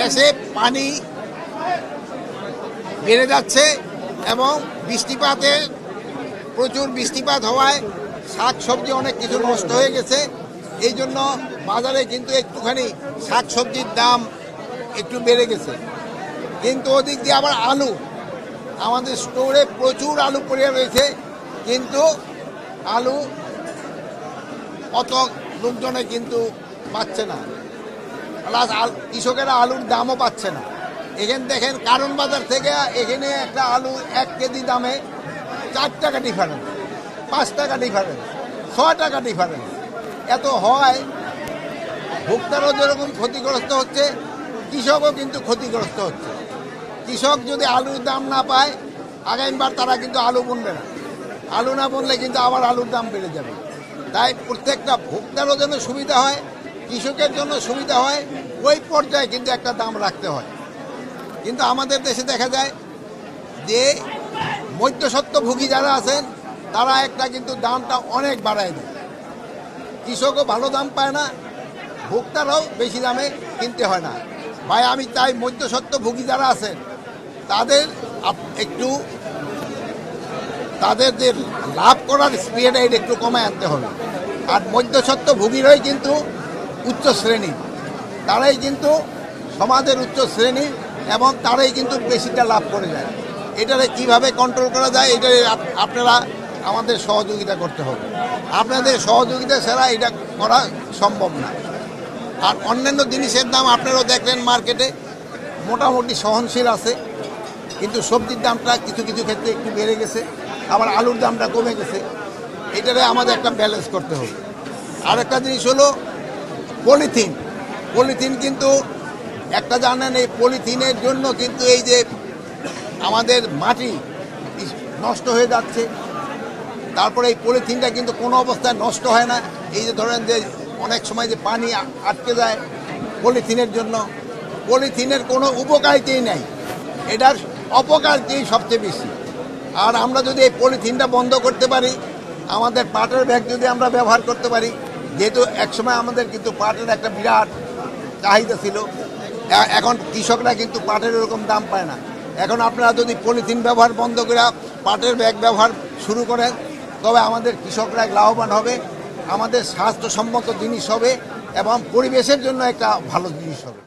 দেশে পানি বেড়ে যাচ্ছে এবং বৃষ্টিপাতের প্রচুর বৃষ্টিপাত হওয়ায় শাক সবজি অনেক কিছু নষ্ট হয়ে গেছে। এই জন্য বাজারে কিন্তু একটুখানি শাক সবজির দাম একটু বেড়ে গেছে। কিন্তু ওদিক দিয়ে আবার আলু, আমাদের স্টোরে প্রচুর আলু পড়ে রয়েছে, কিন্তু আলু অত লোকজনে কিন্তু পাচ্ছে না, প্লাস কৃষকেরা আলুর দামও পাচ্ছে না। এখানে দেখেন কারণ বাজার থেকে এখানে একটা আলু 1 কেজি দামে 4 টাকা ডিফারেন্স, 5 টাকা ডিফারেন্স, 6 টাকা ডিফারেন্স। এত হয়, ভোক্তারাও যেরকম ক্ষতিগ্রস্ত হচ্ছে, কৃষকও কিন্তু ক্ষতিগ্রস্ত হচ্ছে। কৃষক যদি আলুর দাম না পায়, আগামীবার তারা কিন্তু আলু বুনবে না। আলু না বুনলে কিন্তু আবার আলুর দাম বেড়ে যাবে। তাই প্রত্যেকটা ভোক্তারও যেন সুবিধা হয়, কৃষকের জন্য সুবিধা হয়, ওই পর্যায়ে কিন্তু একটা দাম রাখতে হয়। কিন্তু আমাদের দেশে দেখা যায় যে মধ্যস্বত্বভোগী যারা আছেন তারা একটা কিন্তু দামটা অনেক বাড়ায় দেয়। কৃষকও ভালো দাম পায় না, ভোক্তারাও বেশি দামে কিনতে হয় না। ভাই আমি চাই মধ্যস্বত্বভোগী যারা আছেন তাদের একটু তাদের যে লাভ করার স্পিডটা এটা একটু কমায় আনতে হবে। আর মধ্যস্বত্বভোগীরাই কিন্তু উচ্চ শ্রেণী, তারাই কিন্তু সমাজের উচ্চ শ্রেণী এবং তারাই কিন্তু বেশিটা লাভ করে যায়। এটারে কিভাবে কন্ট্রোল করা যায়, এটা আপনারা আমাদের সহযোগিতা করতে হবে। আপনাদের সহযোগিতা ছাড়া এটা করা সম্ভব না। আর অন্যান্য জিনিসের দাম আপনারাও দেখলেন মার্কেটে মোটামুটি সহনশীল আছে, কিন্তু সবজির দামটা কিছু কিছু ক্ষেত্রে একটু বেড়ে গেছে, আবার আলুর দামটা কমে গেছে। এটারে আমাদের একটা ব্যালেন্স করতে হবে। আর একটা জিনিস হলো পলিথিন। পলিথিন কিন্তু একটা জানেন, এই পলিথিনের জন্য কিন্তু এই যে আমাদের মাটি নষ্ট হয়ে যাচ্ছে। তারপরে এই পলিথিনটা কিন্তু কোনো অবস্থায় নষ্ট হয় না। এই যে ধরেন যে অনেক সময় যে পানি আটকে যায় পলিথিনের জন্য, পলিথিনের কোনো উপকারিতাই নাই, এটার অপকারিতাই সবচেয়ে বেশি। আর আমরা যদি এই পলিথিনটা বন্ধ করতে পারি, আমাদের পাটের ব্যাগ যদি আমরা ব্যবহার করতে পারি, যেহেতু একসময় আমাদের কিন্তু পাটের একটা বিরাট চাহিদা ছিল, এখন কৃষকরা কিন্তু পাটের এরকম দাম পায় না। এখন আপনারা যদি পলিথিন ব্যবহার বন্ধ করে পাটের ব্যাগ ব্যবহার শুরু করেন, তবে আমাদের কৃষকরা লাভবান হবে, আমাদের স্বাস্থ্যসম্মত জিনিস হবে এবং পরিবেশের জন্য একটা ভালো জিনিস হবে।